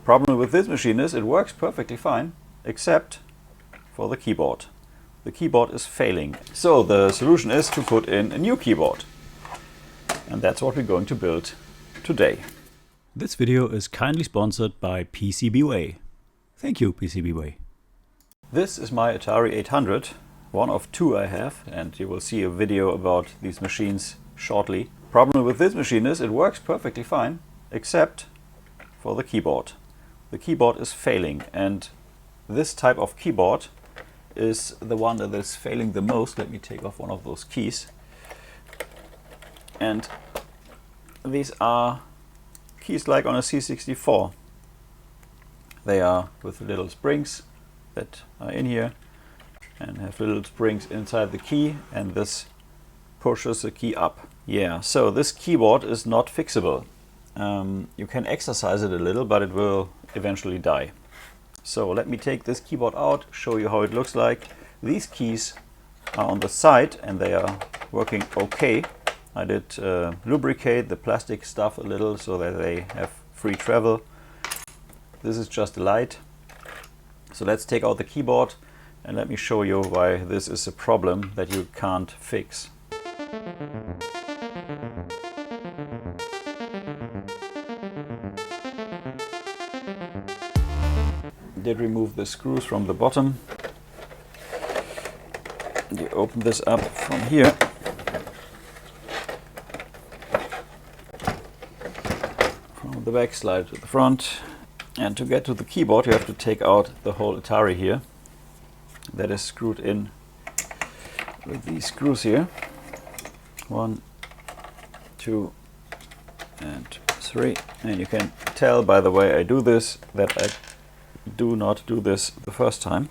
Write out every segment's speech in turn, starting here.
Problem with this machine is it works perfectly fine, except for the keyboard. The keyboard is failing. So the solution is to put in a new keyboard. And that's what we're going to build today. This video is kindly sponsored by PCBWay. Thank you, PCBWay. This is my Atari 800, one of two I have, and you will see a video about these machines shortly. Problem with this machine is it works perfectly fine, except for the keyboard. The keyboard is failing, and this type of keyboard is the one that is failing the most. Let me take off one of those keys. And these are keys like on a C64. They are with little springs that are in here and have little springs inside the key, and this pushes the key up. Yeah, so this keyboard is not fixable. You can exercise it a little, but it will eventually die. So let me take this keyboard out, show you how it looks like. These keys are on the side and they are working okay. I did lubricate the plastic stuff a little so that they have free travel. This is just a light. So let's take out the keyboard and let me show you why this is a problem that you can't fix. Did remove the screws from the bottom. You open this up from here. From the back, slide to the front. And to get to the keyboard you have to take out the whole Atari here. That is screwed in with these screws here. 1, 2 and 3. And you can tell by the way I do this that I do not do this the first time.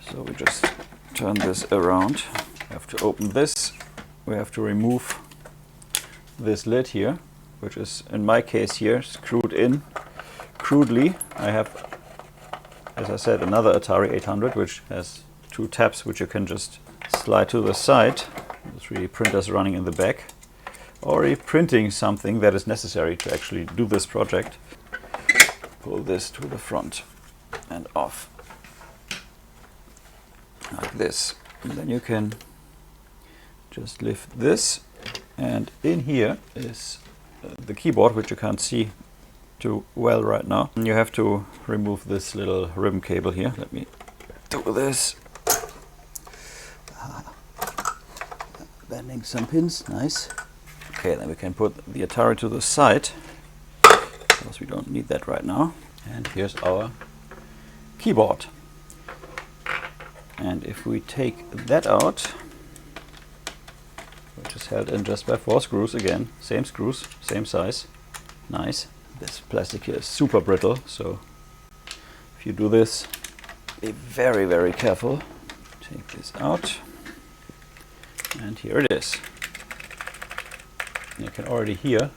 So we just turn this around. We have to open this. We have to remove this lid here, which is in my case here screwed in crudely. I have, as I said, another Atari 800 which has two tabs which you can just slide to the side. There's 3D printers running in the back, already printing something that is necessary to actually do this project. Pull this to the front and off like this, and then you can just lift this, and in here is the keyboard, which you can't see too well right now. And you have to remove this little ribbon cable here. Let me do this. Bending some pins, nice. Okay, then we can put the Atari to the side, because we don't need that right now. And here's our keyboard. And if we take that out, which is held in just by 4 screws, again, same screws, same size, nice. This plastic here is super brittle, so if you do this, be very, very careful. Take this out, and here it is. You can already hear,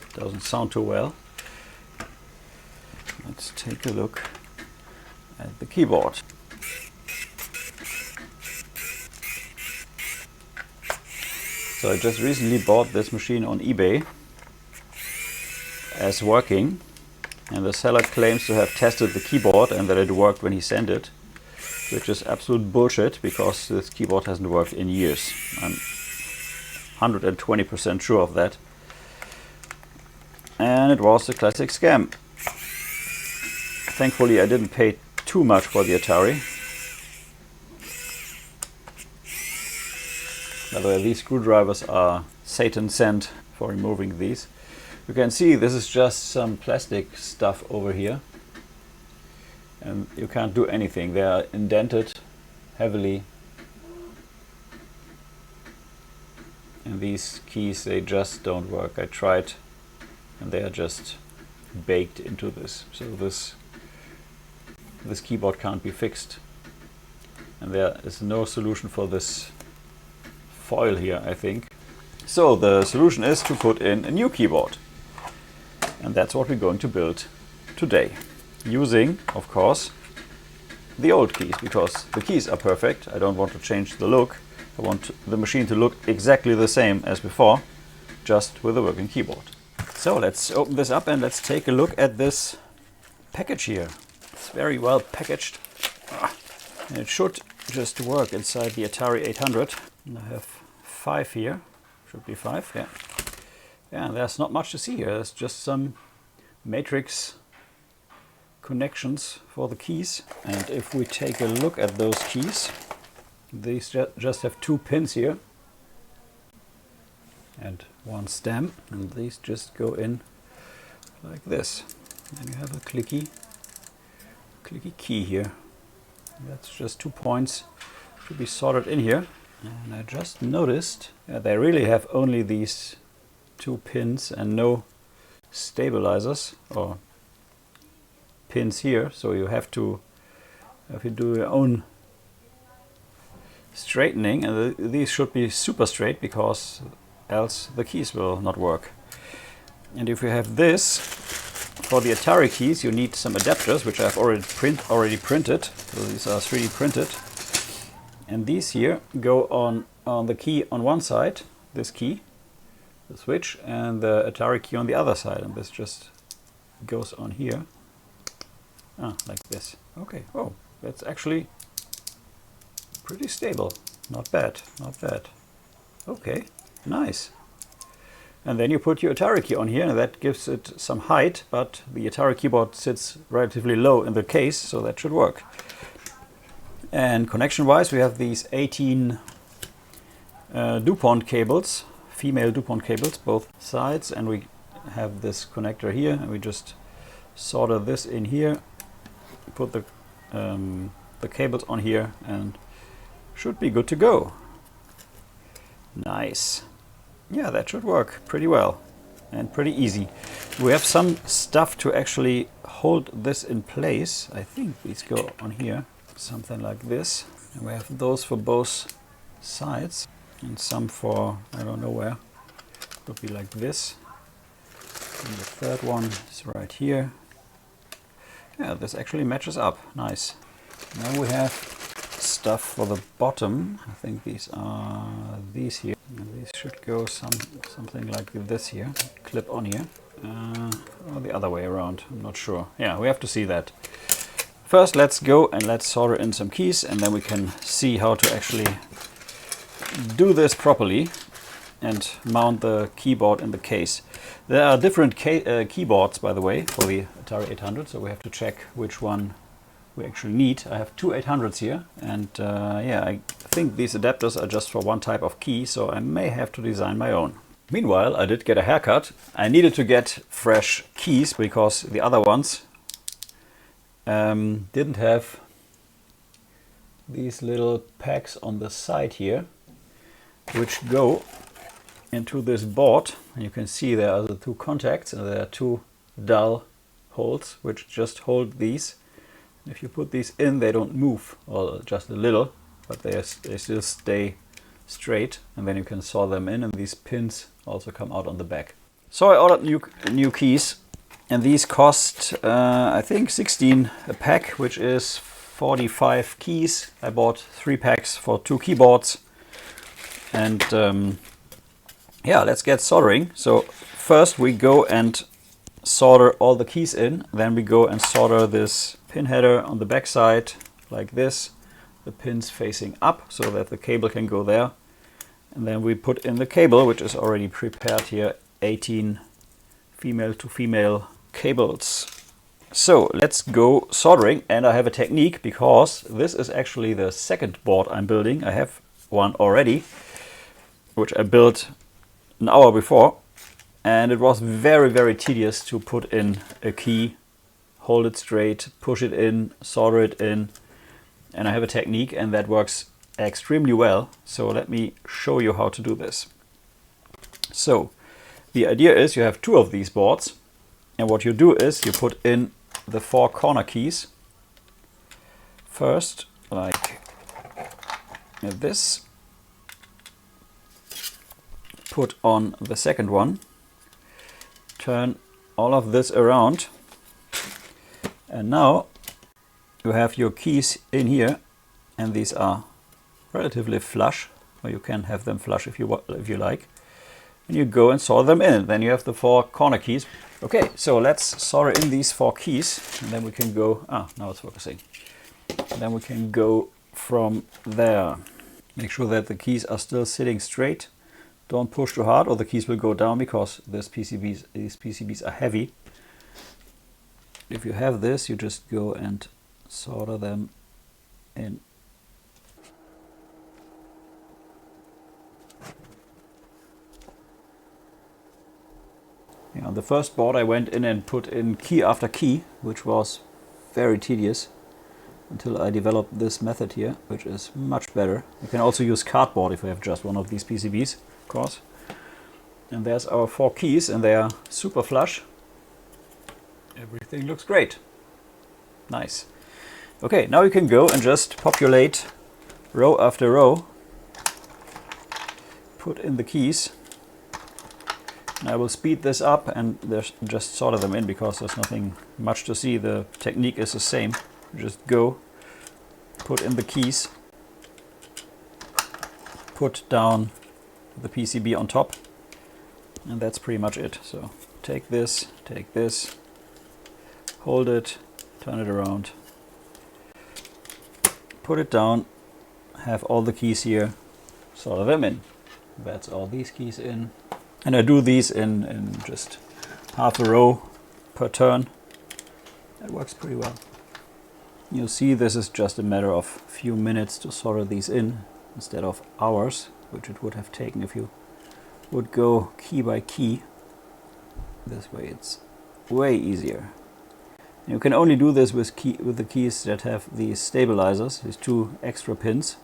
it doesn't sound too well. Let's take a look at the keyboard. So I just recently bought this machine on eBay as working, and the seller claims to have tested the keyboard and that it worked when he sent it, which is absolute bullshit because this keyboard hasn't worked in years. I'm 120% sure of that. And it was a classic scam. Thankfully I didn't pay too much for the Atari. By the way, these screwdrivers are Satan sent for removing these. You can see this is just some plastic stuff over here, and you can't do anything. They are indented heavily, and these keys, they just don't work. I tried and they are just baked into this. So this keyboard can't be fixed, and there is no solution for this foil here, I think. So the solution is to put in a new keyboard, and that's what we're going to build today, using, of course, the old keys, because the keys are perfect. I don't want to change the look. I want the machine to look exactly the same as before, just with a working keyboard. So let's open this up and let's take a look at this package here. It's very well packaged. And it should just work inside the Atari 800. And I have 5 here. Should be 5, yeah. Yeah, there's not much to see here. There's just some matrix connections for the keys. And if we take a look at those keys, these just have 2 pins here and 1 stem, and these just go in like this. And you have a clicky key here. That's just 2 points, should be soldered in here. And I just noticed they really have only these 2 pins and no stabilizers or pins here, so you have to do your own straightening, and these should be super straight because else the keys will not work. And if you have this, for the Atari keys you need some adapters, which I've already printed. So these are 3D printed, and these here go on the key on one side, this key, the switch, and the Atari key on the other side, and this just goes on here. Like this. Okay. Oh, that's actually pretty stable. Not bad. Not bad. Okay. Nice. And then you put your Atari key on here, and that gives it some height, but the Atari keyboard sits relatively low in the case, so that should work. And connection-wise, we have these 18 DuPont cables, female DuPont cables, both sides, and we have this connector here, and we just solder this in here, put the cables on here, and should be good to go. Nice. Yeah, that should work pretty well and pretty easy. We have some stuff to actually hold this in place. I think these go on here, something like this. And we have those for both sides and some for I don't know where. Could be like this. And the third one is right here. Yeah, this actually matches up. Nice. Now we have stuff for the bottom. I think these are these here. And these should go something like this here. Clip on here. Or the other way around. I'm not sure. Yeah, we have to see that. First, let's go and let's solder in some keys, and then we can see how to actually do this properly and mount the keyboard in the case. There are different keyboards, by the way, for the Atari 800, so we have to check which one we actually need. I have 2 800s here, and yeah, I think these adapters are just for one type of key, so I may have to design my own. Meanwhile, I did get a haircut. I needed to get fresh keys because the other ones didn't have these little packs on the side here, which go into this board, and you can see there are the 2 contacts, and there are 2 dull holes which just hold these. If you put these in, they don't move, or just a little, but they still stay straight, and then you can solder them in, and these pins also come out on the back. So I ordered new keys, and these cost I think 16 a pack, which is 45 keys. I bought 3 packs for 2 keyboards, and yeah, let's get soldering. So first we go and solder all the keys in, then we go and solder this pin header on the back side like this, the pins facing up so that the cable can go there, and then we put in the cable, which is already prepared here, 18 female to female cables. So let's go soldering, and I have a technique because this is actually the second board I'm building. I have one already, which I built an hour before, and it was very tedious to put in a key, hold it straight, push it in, solder it in, and I have a technique, and that works extremely well. So let me show you how to do this. So the idea is you have 2 of these boards, and what you do is you put in the 4 corner keys first, like this, put on the second one, turn all of this around, and now you have your keys in here, and these are relatively flush, or you can have them flush if you like. and you go and solder them in. Then you have the 4 corner keys. Okay, so let's solder in these 4 keys, and then we can go, now it's focusing. And then we can go from there. Make sure that the keys are still sitting straight. Don't push too hard or the keys will go down, because these PCBs are heavy. If you have this, you just go and solder them in. On the first board I went in and put in key after key, which was very tedious, until I developed this method here, which is much better. You can also use cardboard if you have just one of these PCBs, of course. And there's our 4 keys, and they are super flush. Everything looks great. Nice. Okay, now you can go and just populate row after row. Put in the keys. And I will speed this up and just solder them in, because there's nothing much to see. The technique is the same. Just go, put in the keys, put down the PCB on top, and that's pretty much it. So take this, hold it, turn it around, put it down, have all the keys here, solder them in. That's all these keys in. And I do these in just half a row per turn. That works pretty well. You'll see this is just a matter of a few minutes to solder these in, instead of hours, which it would have taken if you would go key by key. This way it's way easier. You can only do this with the keys that have these stabilizers, these 2 extra pins,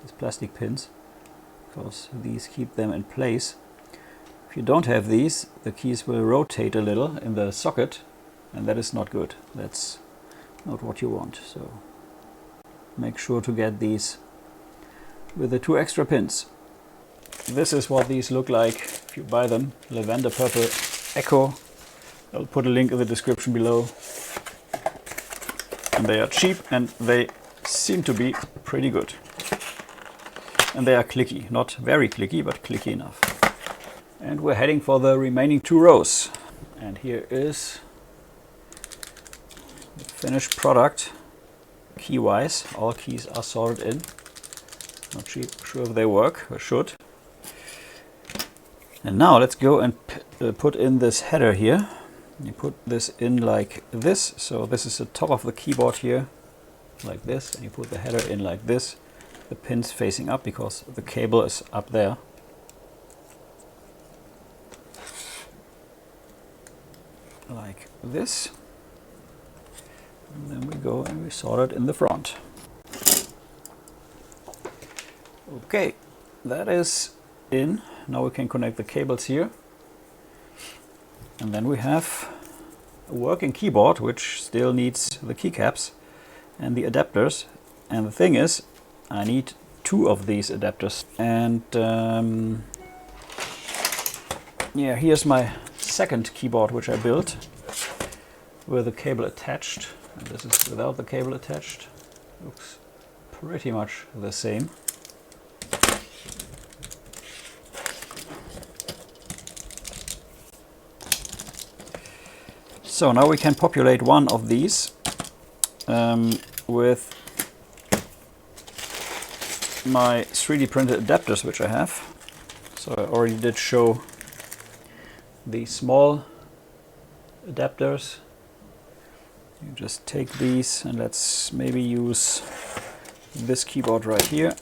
these plastic pins, because these keep them in place. If you don't have these, the keys will rotate a little in the socket, and that is not good. That's not what you want. So make sure to get these with the 2 extra pins. This is what these look like if you buy them. Lavender Purple Echo. I'll put a link in the description below. And they are cheap, and they seem to be pretty good. And they are clicky. Not very clicky, but clicky enough. And we're heading for the remaining 2 rows. And here is the finished product. Key-wise, all keys are soldered in. Not sure if they work, or should. And now let's go and put in this header here. You put this in like this. So this is the top of the keyboard here, like this. And you put the header in like this. The pins facing up, because the cable is up there. Like this. And then we go and we solder it in the front. Okay, that is in. Now we can connect the cables here. And then we have a working keyboard, which still needs the keycaps and the adapters. And the thing is, I need 2 of these adapters. And yeah, here's my second keyboard, which I built with a cable attached. And this is without the cable attached. Looks pretty much the same. So now we can populate one of these with my 3D printed adapters, which I have. So I already did show the small adapters. You just take these, and let's maybe use this keyboard right here.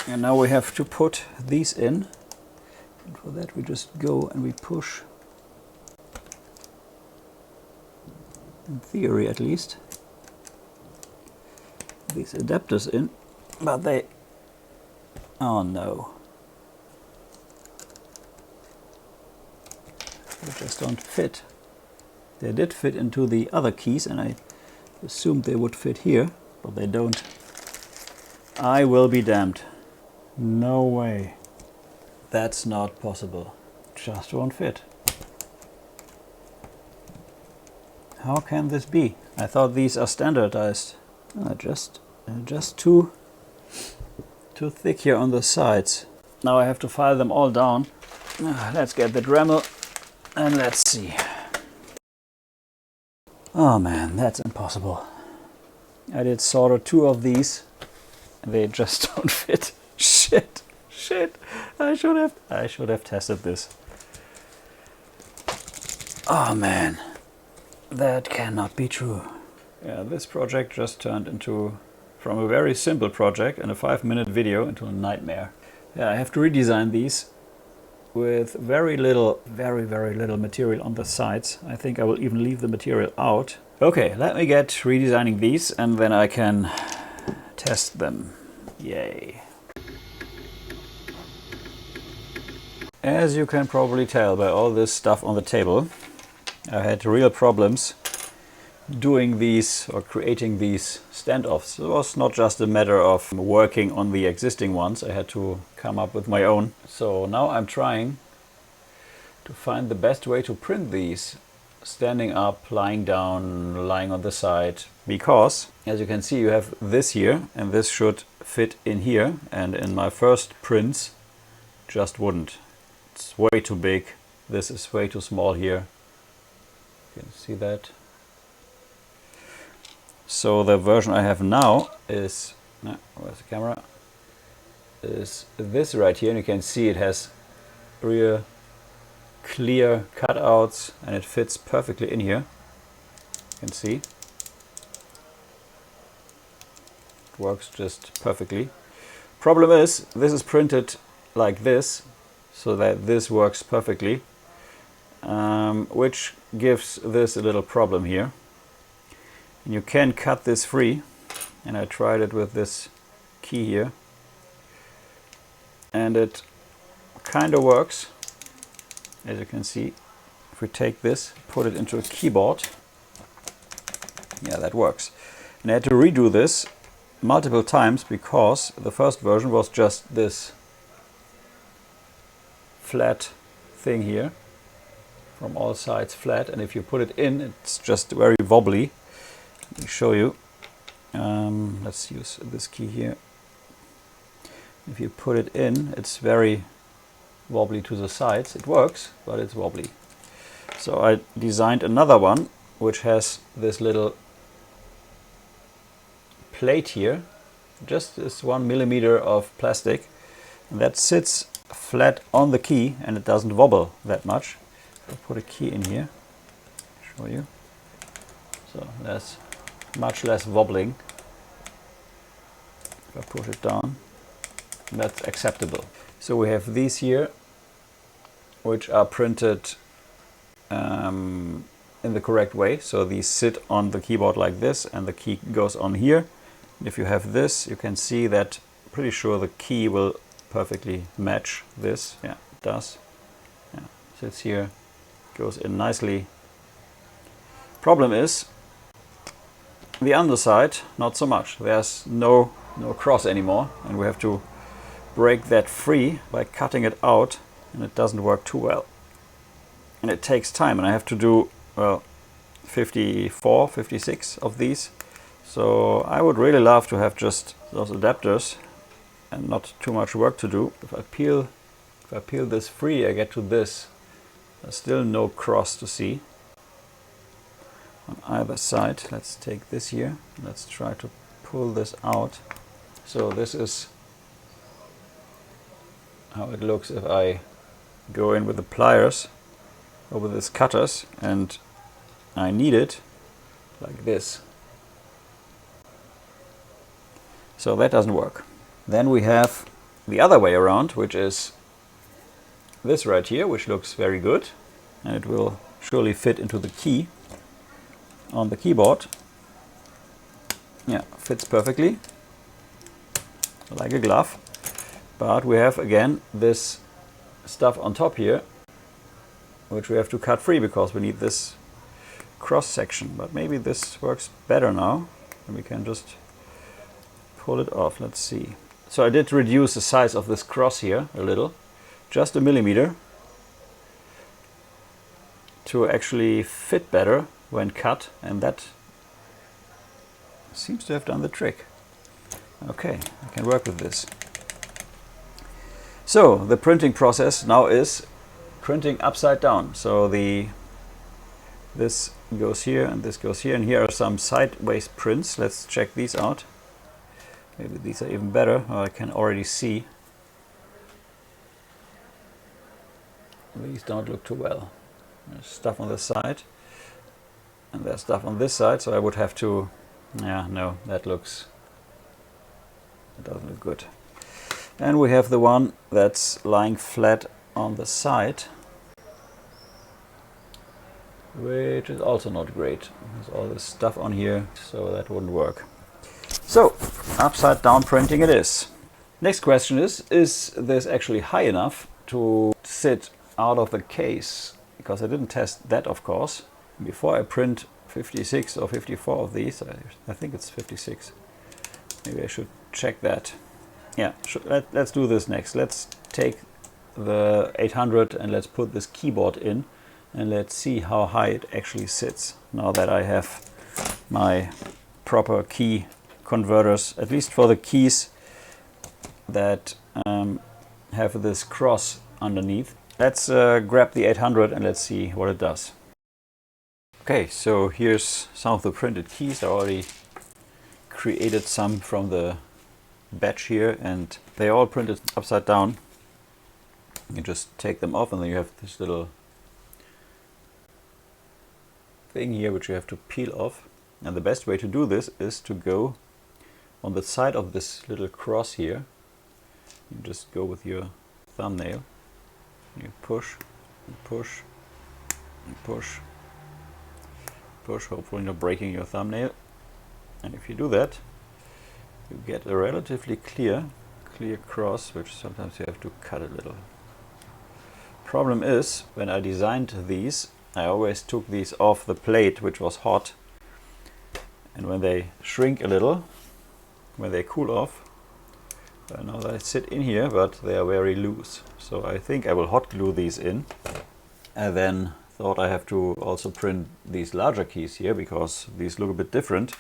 And now we have to put these in. And for that we just go and we push, in theory at least, these adapters in. But they... oh no. They just don't fit. They did fit into the other keys, and I assumed they would fit here, but they don't. I will be damned. No way. That's not possible. Just won't fit. How can this be? I thought these are standardized. Just too thick here on the sides. Now I have to file them all down Let's get the Dremel and let's see. Oh man, that's impossible. I did solder 2 of these and they just don't fit. Shit. I should have tested this. Oh man, that cannot be true. Yeah, this project just turned into, from a very simple project and a 5-minute video, into a nightmare. Yeah, I have to redesign these with very little material on the sides. I think I will even leave the material out. Okay, let me get redesigning these and then I can test them. Yay. As you can probably tell by all this stuff on the table, I had real problems doing these or creating these standoffs. It was not just a matter of working on the existing ones, I had to come up with my own. So now I'm trying to find the best way to print these, standing up, lying down, lying on the side, because as you can see you have this here and this should fit in here, and in my first prints just wouldn't. It's way too big, this is way too small here. You can see that. So the version I have now is, where's the camera? Is this right here, and you can see it has real clear cutouts and it fits perfectly in here. You can see. It works just perfectly. Problem is, this is printed like this, so that this works perfectly, which gives this a little problem here. And you can cut this free, and I tried it with this key here, and it kind of works. As you can see, if we take this, put it into a keyboard, yeah, that works. And I had to redo this multiple times because the first version was just this flat thing here, from all sides flat, and if you put it in, it's just very wobbly. Let me show you. Let's use this key here. If you put it in, it's very wobbly to the sides. It works, but it's wobbly. So I designed another one which has this little plate here, just this 1 millimeter of plastic, and that sits flat on the key and it doesn't wobble that much. I'll put a key in here, show you. So there's much less wobbling. If I push it down, that's acceptable. So we have these here, which are printed in the correct way. So these sit on the keyboard like this, and the key goes on here. And if you have this, you can see that, pretty sure the key will perfectly match this. Yeah, it does. Yeah, sits here, goes in nicely. Problem is, the underside, not so much. There's no cross anymore, and we have to break that free by cutting it out, and it doesn't work too well. And it takes time, and I have to do, well, 54, 56 of these. So I would really love to have just those adapters and not too much work to do. If I peel this free, I get to this. There's still no cross to see on either side. Let's take this here. Let's try to pull this out. So this is how it looks if I go in with the pliers over these cutters, and I knead it like this. So that doesn't work. Then we have the other way around, which is this right here, which looks very good, and it will surely fit into the key on the keyboard. Yeah, fits perfectly like a glove. But we have again this stuff on top here, which we have to cut free because we need this cross section. But maybe this works better now, and we can just pull it off. Let's see. So I did reduce the size of this cross here a little, just 1 millimeter, to actually fit better when cut, and that seems to have done the trick. Okay, I can work with this. So the printing process now is printing upside down. So this goes here and this goes here, and here are some sideways prints. Let's check these out. Maybe these are even better. Oh, I can already see. These don't look too well. There's stuff on the side and there's stuff on this side, so I would have to, yeah, no, that doesn't look good. And we have the one that's lying flat on the side, which is also not great. There's all this stuff on here, so that wouldn't work. So, upside down printing it is. Next question is this actually high enough to sit out of the case? Because I didn't test that, of course. Before I print 56 or 54 of these, I think it's 56. Maybe I should check that. Yeah, let's do this next. Let's take the 800 and let's put this keyboard in and let's see how high it actually sits now that I have my proper key converters, at least for the keys that have this cross underneath. Let's grab the 800 and let's see what it does. Okay, so here's some of the printed keys. I already created some from the batch here and they all printed upside down. You just take them off and then you have this little thing here which you have to peel off. And the best way to do this is to go on the side of this little cross here. You just go with your thumbnail. You push and push and push, push, hopefully not breaking your thumbnail. And if you do that, you get a relatively clear cross, which sometimes you have to cut a little. Problem is, when I designed these, I always took these off the plate, which was hot. And when they shrink a little, when they cool off, now they sit in here, but they are very loose. So I think I will hot glue these in. And then thought I have to also print these larger keys here because these look a bit different.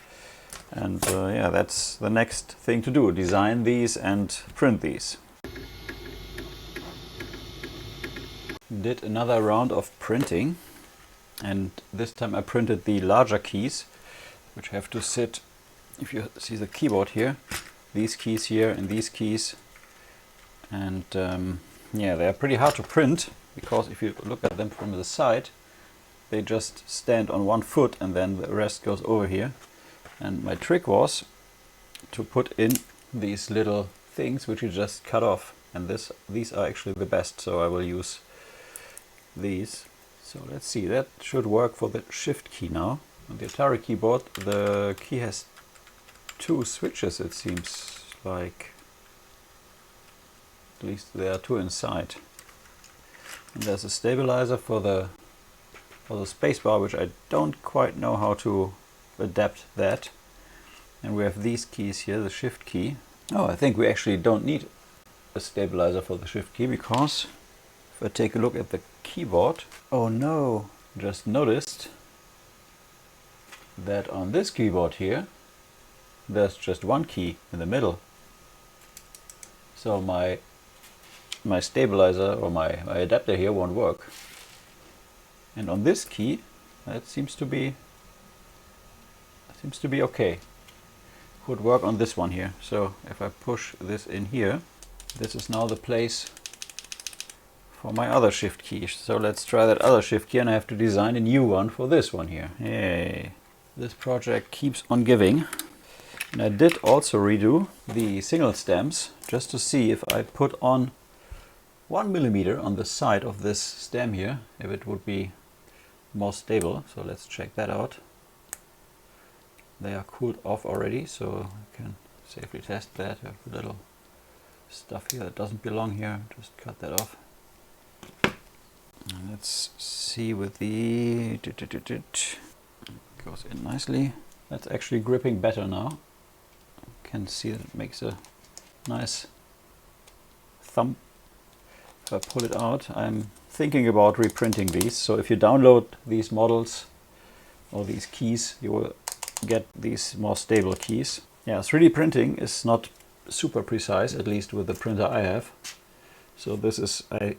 And yeah, that's the next thing to do. Design these and print these. Did another round of printing. And this time I printed the larger keys, which have to sit, if you see the keyboard here, these keys here and these keys. And yeah, they are pretty hard to print because if you look at them from the side, they just stand on one foot and then the rest goes over here. And my trick was to put in these little things which you just cut off, and these are actually the best, so I will use these. So let's see, that should work for the shift key now. On the Atari keyboard the key has two switches, it seems like. At least there are two inside. And there's a stabilizer for the spacebar, which I don't quite know how to adapt that. And we have these keys here, the shift key. Oh, I think we actually don't need a stabilizer for the shift key, because if I take a look at the keyboard, oh no, just noticed that on this keyboard here there's just one key in the middle. So my stabilizer or my adapter here won't work. And on this key that seems to be okay. Could work on this one here. So if I push this in here, this is now the place for my other shift key. So let's try that other shift key, and I have to design a new one for this one here. Yay! This project keeps on giving. And I did also redo the single stems just to see if I put on 1 millimeter on the side of this stem here, if it would be more stable. So let's check that out. They are cooled off already, so I can safely test that. I have a little stuff here that doesn't belong here, just cut that off. And let's see with the... It goes in nicely. That's actually gripping better now. You can see that it makes a nice thump. If I pull it out, I'm thinking about reprinting these. So if you download these models or these keys, you will get these more stable keys. Yeah, 3D printing is not super precise, at least with the printer I have. So this is, I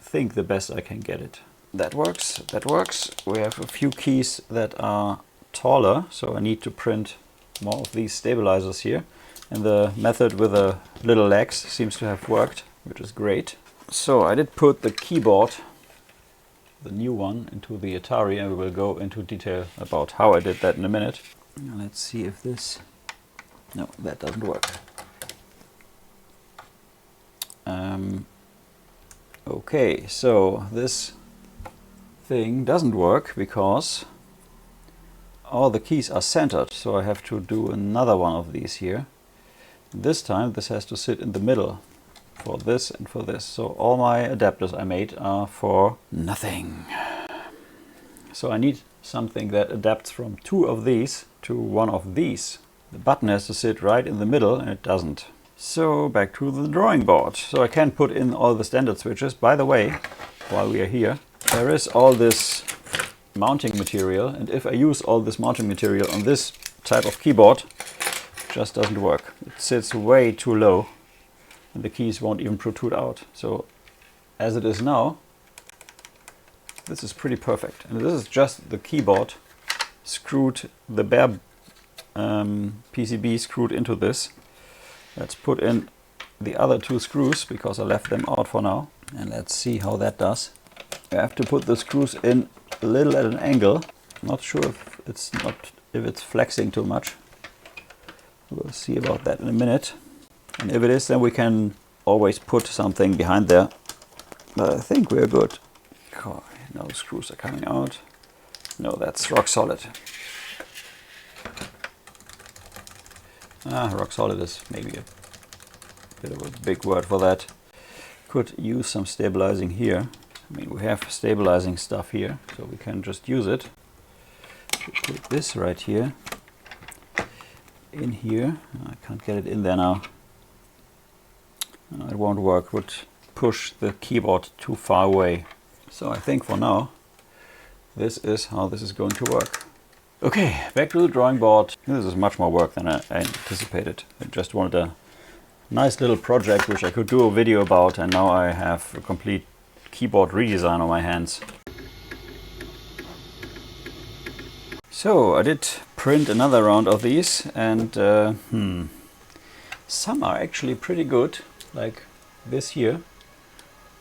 think the best I can get it. That works, that works. We have a few keys that are taller, so I need to print more of these stabilizers here. And the method with the little legs seems to have worked, which is great. So I did put the keyboard, the new one, into the Atari, and we will go into detail about how I did that in a minute. Now let's see if this... No, that doesn't work. Okay, so this thing doesn't work because all the keys are centered, so I have to do another one of these here. This time this has to sit in the middle for this and for this. So all my adapters I made are for nothing. So I need something that adapts from two of these to one of these. The button has to sit right in the middle and it doesn't. So back to the drawing board. So I can put in all the standard switches. By the way, while we are here, there is all this mounting material, and if I use all this mounting material on this type of keyboard, it just doesn't work. It sits way too low and the keys won't even protrude out. So as it is now, this is pretty perfect. And this is just the keyboard screwed, the bare PCB screwed into this. Let's put in the other two screws because I left them out for now. And let's see how that does. I have to put the screws in a little at an angle. Not sure if it's flexing too much. We'll see about that in a minute. And if it is, then we can always put something behind there. But I think we're good. Oh, no screws are coming out. No, that's rock solid. Rock solid is maybe a bit of a big word for that. Could use some stabilizing here. I mean, we have stabilizing stuff here, so we can just use it. Put this right here, in here. I can't get it in there now. It won't work, would push the keyboard too far away. So I think for now, this is how this is going to work. Okay, back to the drawing board. This is much more work than I anticipated. I just wanted a nice little project which I could do a video about, and now I have a complete keyboard redesign on my hands. So I did print another round of these, and some are actually pretty good, like this here.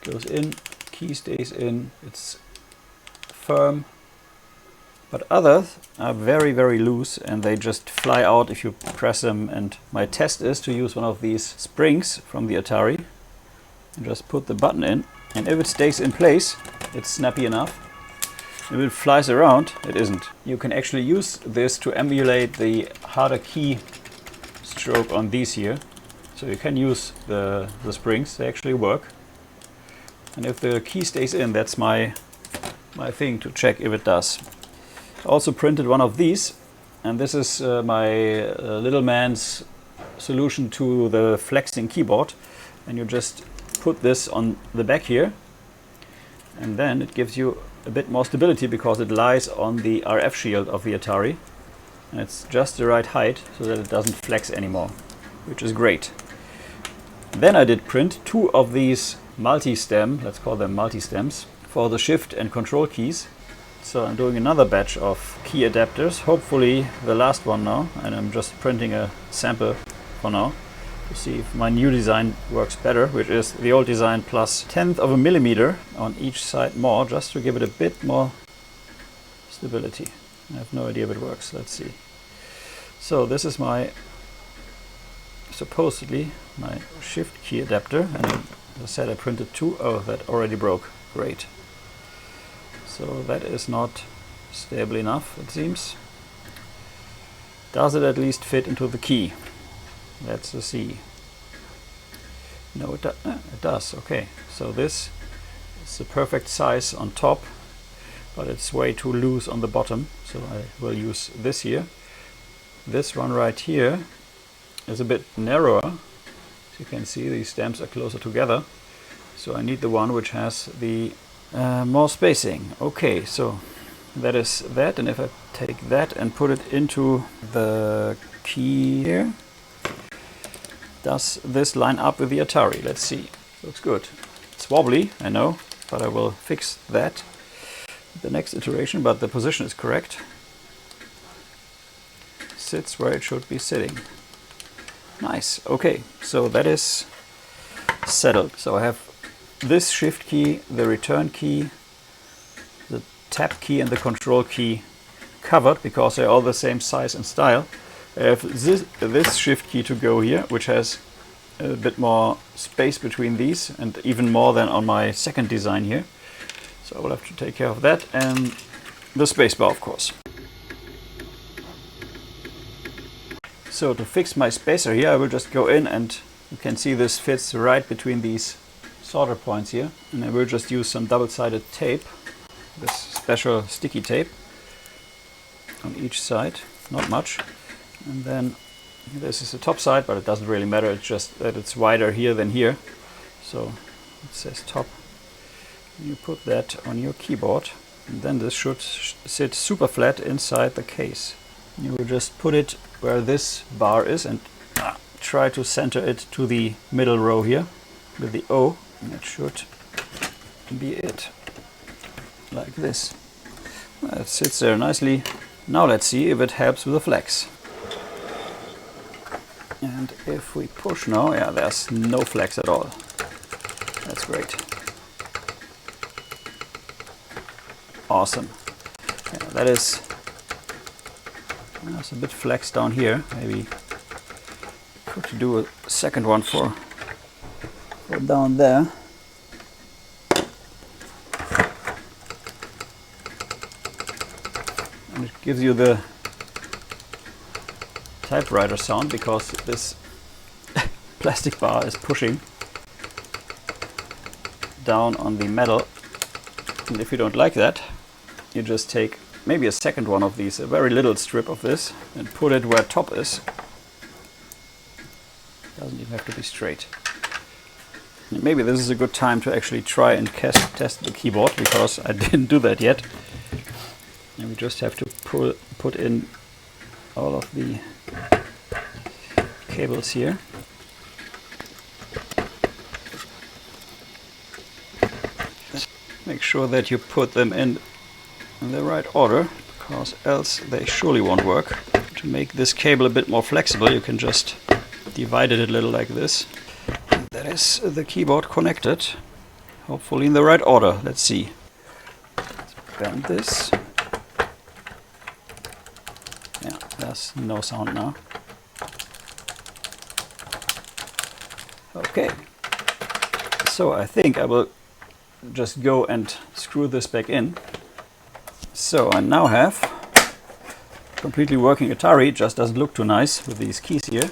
Goes in, key stays in, it's firm. But others are very, very loose and they just fly out if you press them. And my test is to use one of these springs from the Atari and just put the button in. And if it stays in place, it's snappy enough. If it flies around, it isn't. You can actually use this to emulate the harder key stroke on these here. So you can use the springs, they actually work. And if the key stays in, that's my thing to check if it does. Also printed one of these, and this is my little man's solution to the flexing keyboard. And you just put this on the back here, and then it gives you a bit more stability because it lies on the RF shield of the Atari, and it's just the right height so that it doesn't flex anymore, which is great. Then I did print two of these multi-stem, let's call them multi-stems, for the shift and control keys. So I'm doing another batch of key adapters, hopefully the last one now, and I'm just printing a sample for now to see if my new design works better, which is the old design plus 1/10 of a millimeter on each side more, just to give it a bit more stability. I have no idea if it works, let's see. So this is my, supposedly, my shift key adapter, and as I said I printed two. Oh, that already broke, great. So that is not stable enough, it seems. Does it at least fit into the key? Let's see. No, it does. Okay, so this is the perfect size on top, but it's way too loose on the bottom. So I will use this here. This one right here is a bit narrower. As you can see, these stamps are closer together. So I need the one which has the more spacing. Okay, so that is that, and if I take that and put it into the key here, does this line up with the Atari? Let's see. Looks good. It's wobbly, I know, but I will fix that the next iteration, but the position is correct. Sits where it should be sitting. Nice. Okay, so that is settled. So I have this shift key, the return key, the tab key and the control key covered because they're all the same size and style. I have this shift key to go here, which has a bit more space between these and even more than on my second design here. So I will have to take care of that, and the spacebar, of course. So to fix my spacer here, I will just go in, and you can see this fits right between these solder points here, and I will just use some double-sided tape, this special sticky tape on each side, not much. And then this is the top side, but it doesn't really matter, it's just that it's wider here than here. So it says top. You put that on your keyboard, and then this should sit super flat inside the case. You will just put it where this bar is and try to center it to the middle row here with the O, and that should be it. Like this. It sits there nicely. Now let's see if it helps with the flex. And if we push now, yeah, there's no flex at all. That's great. Awesome. Yeah, that is, there's a bit flex down here. Maybe could do a second one for down there. And it gives you the typewriter sound because this plastic bar is pushing down on the metal. And if you don't like that, you just take maybe a second one of these, a very little strip of this, and put it where top is. Doesn't even have to be straight. And maybe this is a good time to actually try and test the keyboard, because I didn't do that yet. And we just have to put in all of the cables here. Make sure that you put them in the right order, because else they surely won't work. To make this cable a bit more flexible, you can just divide it a little like this. And that is the keyboard connected, hopefully in the right order. Let's see. Let's bend this. Yeah, there's no sound now. Okay, so I think I will just go and screw this back in. So I now have completely working Atari. It just doesn't look too nice with these keys here.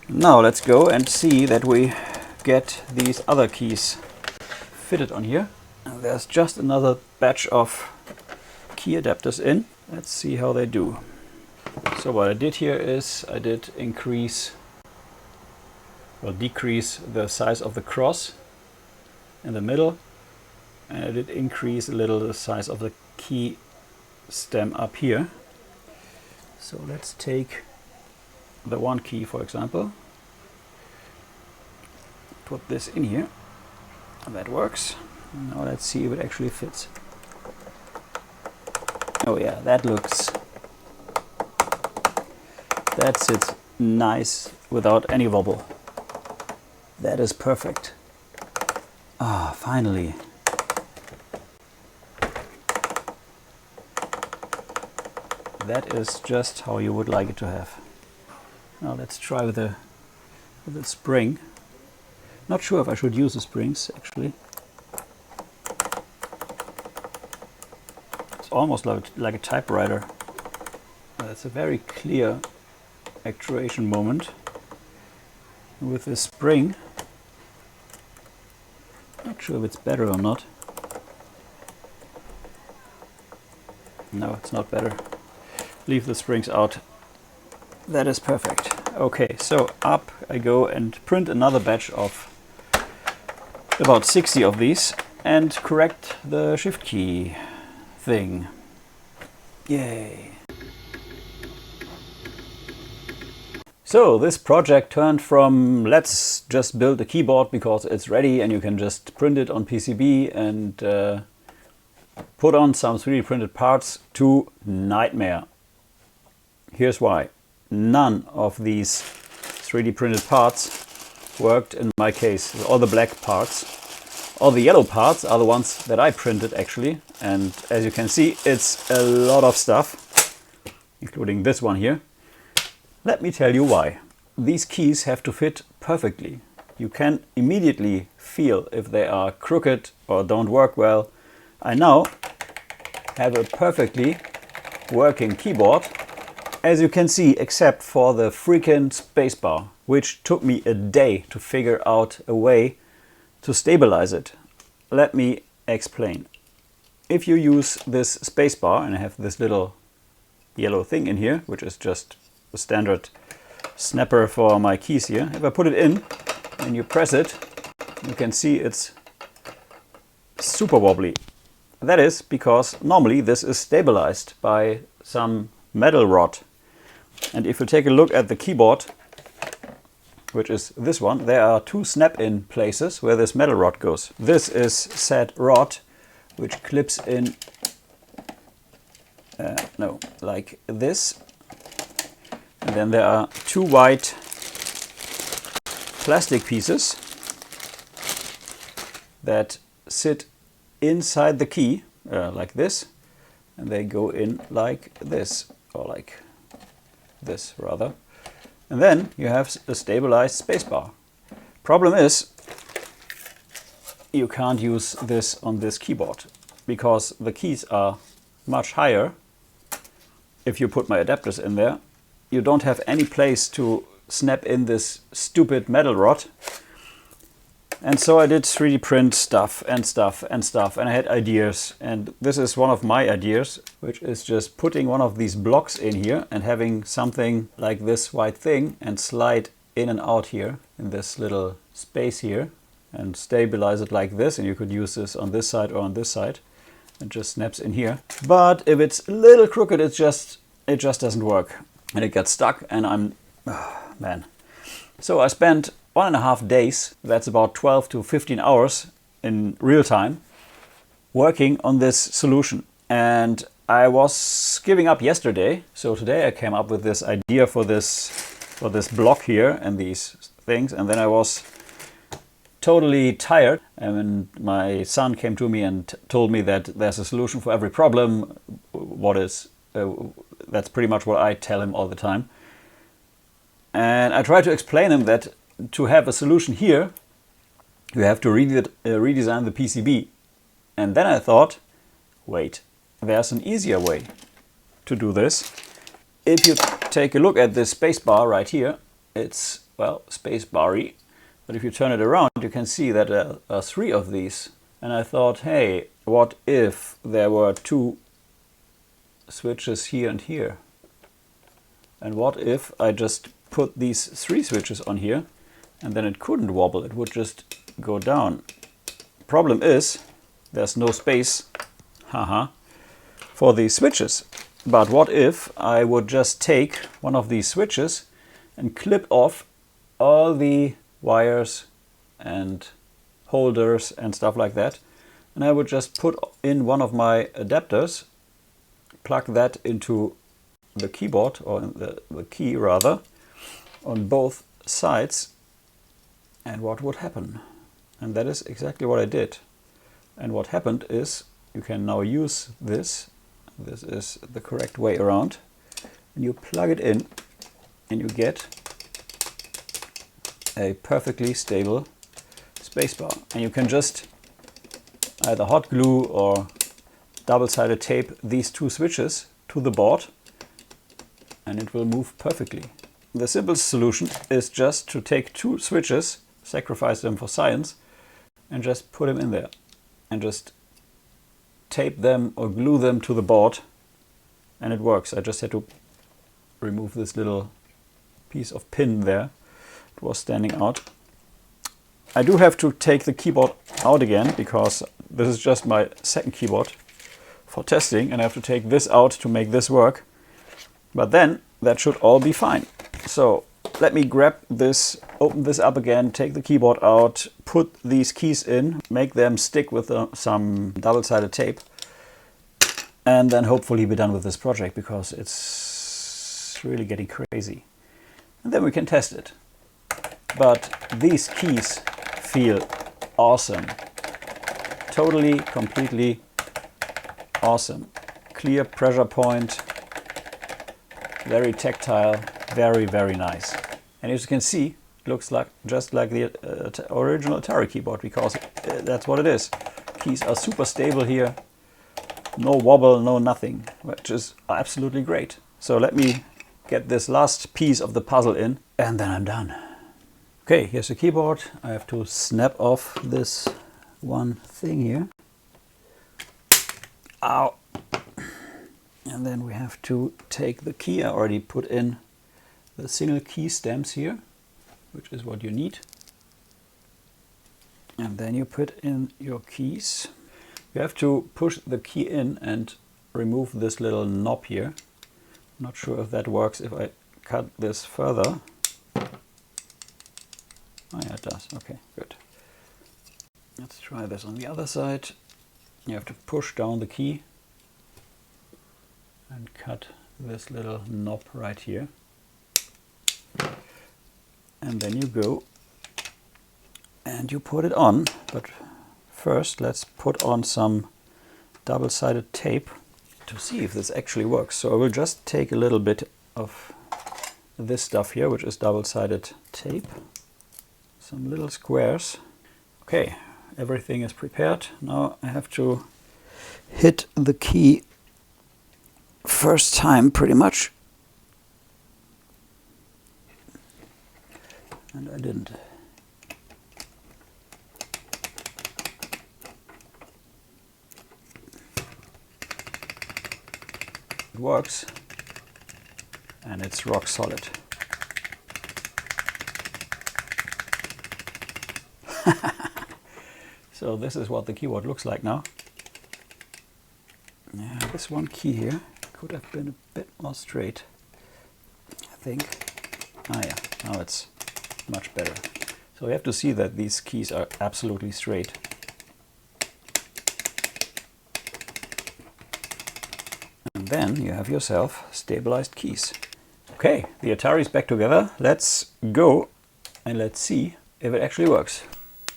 Now let's go and see that we get these other keys fitted on here. And there's just another batch of key adapters in. Let's see how they do. So what I did here is I did decrease the size of the cross in the middle, and I did increase a little the size of the key stem up here. So let's take the one key, for example, put this in here, and that works. Now let's see if it actually fits. Oh yeah, that sits nice without any wobble. That is perfect. Ah, finally. That is just how you would like it to have. Now let's try with the spring. Not sure if I should use the springs, actually. It's almost like a typewriter. It's a very clear actuation moment. With the spring, not sure if it's better or not. No, it's not better. Leave the springs out. That is perfect. Okay, so up I go and print another batch of about 60 of these and correct the shift key thing. Yay! So this project turned from let's just build a keyboard because it's ready and you can just print it on PCB and put on some 3D printed parts to nightmare. Here's why. None of these 3D printed parts worked in my case. All the black parts. All the yellow parts are the ones that I printed actually. And as you can see, it's a lot of stuff, including this one here. Let me tell you why. These keys have to fit perfectly. You can immediately feel if they are crooked or don't work well. I now have a perfectly working keyboard, as you can see, except for the freaking spacebar, which took me a day to figure out a way to stabilize it. Let me explain. If you use this spacebar, and I have this little yellow thing in here, which is just the standard snapper for my keys here. If I put it in and you press it, you can see it's super wobbly. That is because normally this is stabilized by some metal rod. And if you take a look at the keyboard, which is this one, there are two snap-in places where this metal rod goes. This is said rod, which clips in, like this. And then there are two white plastic pieces that sit inside the key, like this, and they go in like this, or like this rather. And then you have a stabilized spacebar. Problem is, you can't use this on this keyboard because the keys are much higher. If you put my adapters in there, you don't have any place to snap in this stupid metal rod. And so I did 3D print stuff and stuff and stuff, and I had ideas. And this is one of my ideas, which is just putting one of these blocks in here and having something like this white thing and slide in and out here in this little space here and stabilize it like this. And you could use this on this side or on this side. It just snaps in here. But if it's a little crooked, it just doesn't work. And it gets stuck, and I'm, man. So I spent 1.5 days, that's about 12 to 15 hours in real time, working on this solution. And I was giving up yesterday, so today I came up with this idea for this block here and these things, and then I was totally tired. And my son came to me and told me that there's a solution for every problem. That's pretty much what I tell him all the time. And I try to explain him that to have a solution here, you have to redesign the PCB. And then I thought, wait, there's an easier way to do this. If you take a look at this spacebar right here, it's, well, spacebar-y. But if you turn it around, you can see that there are 3 of these. And I thought, hey, what if there were 2 switches here and here? And what if I just put these 3 switches on here, and then it couldn't wobble, it would just go down. Problem is, there's no space, for these switches. But what if I would just take one of these switches and clip off all the wires and holders and stuff like that, and I would just put in one of my adapters, plug that into the keyboard, or the key rather, on both sides, and what would happen? And that is exactly what I did. And what happened is, you can now use this. This is the correct way around. And you plug it in, and you get a perfectly stable spacebar. And you can just either hot glue or double-sided tape these 2 switches to the board, and it will move perfectly. The simplest solution is just to take 2 switches, sacrifice them for science, and just put them in there. And just tape them or glue them to the board, and it works. I just had to remove this little piece of pin there. It was standing out. I do have to take the keyboard out again, because this is just my second keyboard for testing, and I have to take this out to make this work. But then that should all be fine. So let me grab this, open this up again, take the keyboard out, put these keys in, make them stick with some double-sided tape, and then hopefully be done with this project, because it's really getting crazy. And then we can test it. But these keys feel awesome. Totally, completely awesome. Clear pressure point, very tactile, very, very nice. And as you can see, it looks like just like the original Atari keyboard, because that's what it is. Keys are super stable here, no wobble, no nothing, which is absolutely great. So let me get this last piece of the puzzle in, and then I'm done. Okay, here's the keyboard. I have to snap off this one thing here. Ow! And then we have to take the key. I already put in the single key stamps here, which is what you need. And then you put in your keys. You have to push the key in and remove this little knob here. Not sure if that works if I cut this further. Oh yeah, it does. Okay, good. Let's try this on the other side. You have to push down the key and cut this little knob right here. And then you go and you put it on. But first let's put on some double-sided tape to see if this actually works. So I will just take a little bit of this stuff here, which is double-sided tape. Some little squares. Okay, everything is prepared. Now I have to hit the key first time pretty much. And I didn't. It works, and it's rock solid. So this is what the keyboard looks like now. Yeah, this one key here could have been a bit more straight, I think. Ah yeah, now it's much better. So you have to see that these keys are absolutely straight. And then you have yourself stabilized keys. Okay, the Atari is back together. Let's go and let's see if it actually works.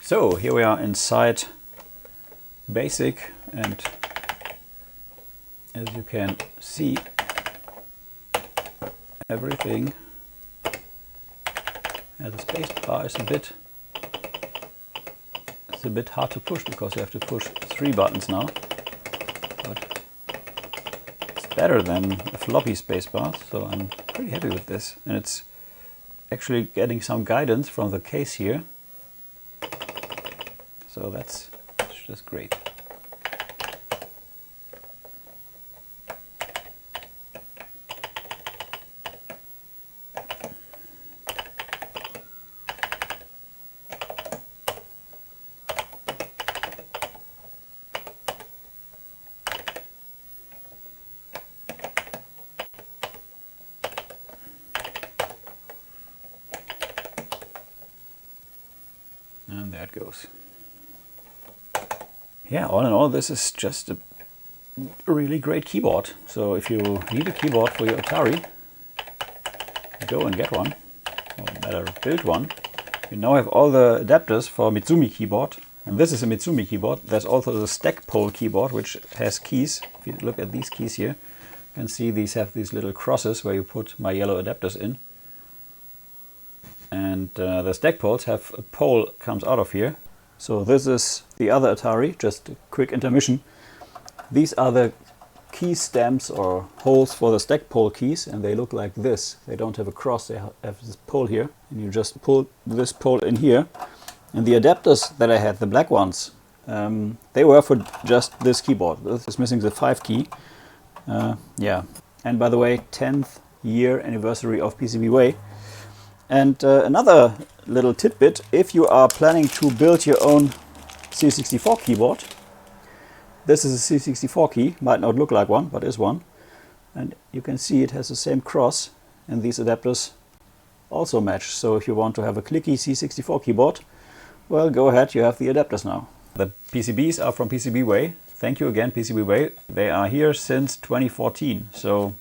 So here we are inside BASIC, and as you can see, everything has a space bar. It's a bit hard to push because you have to push 3 buttons now, but it's better than a floppy space bar, so I'm pretty happy with this. And it's actually getting some guidance from the case here. So that's just great. And there it goes. Yeah, all in all, this is just a really great keyboard. So if you need a keyboard for your Atari, go and get one, or better, build one. You now have all the adapters for Mitsumi keyboard, and this is a Mitsumi keyboard. There's also the Stackpole keyboard, which has keys. If you look at these keys here, you can see these have these little crosses where you put my yellow adapters in. And the Stackpoles have a pole comes out of here. So this is the other Atari, just a quick intermission. These are the key stamps or holes for the Stackpole keys, and they look like this. They don't have a cross, they have this pole here, and you just pull this pole in here. And the adapters that I had, the black ones, they were for just this keyboard. This is missing the 5 key. Yeah, and by the way, 10th year anniversary of PCBWay. And another little tidbit, if you are planning to build your own C64 keyboard, this is a C64 key, might not look like one, but is one. And you can see it has the same cross, and these adapters also match. So if you want to have a clicky C64 keyboard, well, go ahead, you have the adapters now. The PCBs are from PCBWay. Thank you again, PCBWay. They are here since 2014. So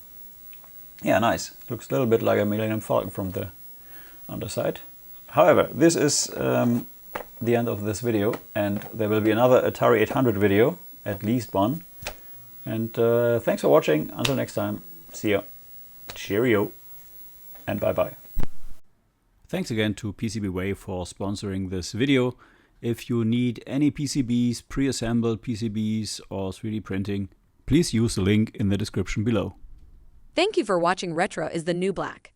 yeah, nice. Looks a little bit like a Millennium Falcon from the underside. However, this is the end of this video, and there will be another Atari 800 video, at least one. And thanks for watching. Until next time, see ya. Cheerio and bye bye. Thanks again to PCBWay for sponsoring this video. If you need any PCBs, pre-assembled PCBs or 3D printing, please use the link in the description below. Thank you for watching Retro is the New Black.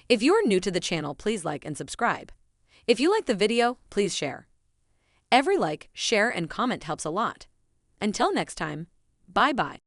If you're new to the channel, please like and subscribe. If you like the video, please share. Every like, share, and comment helps a lot. Until next time, bye-bye.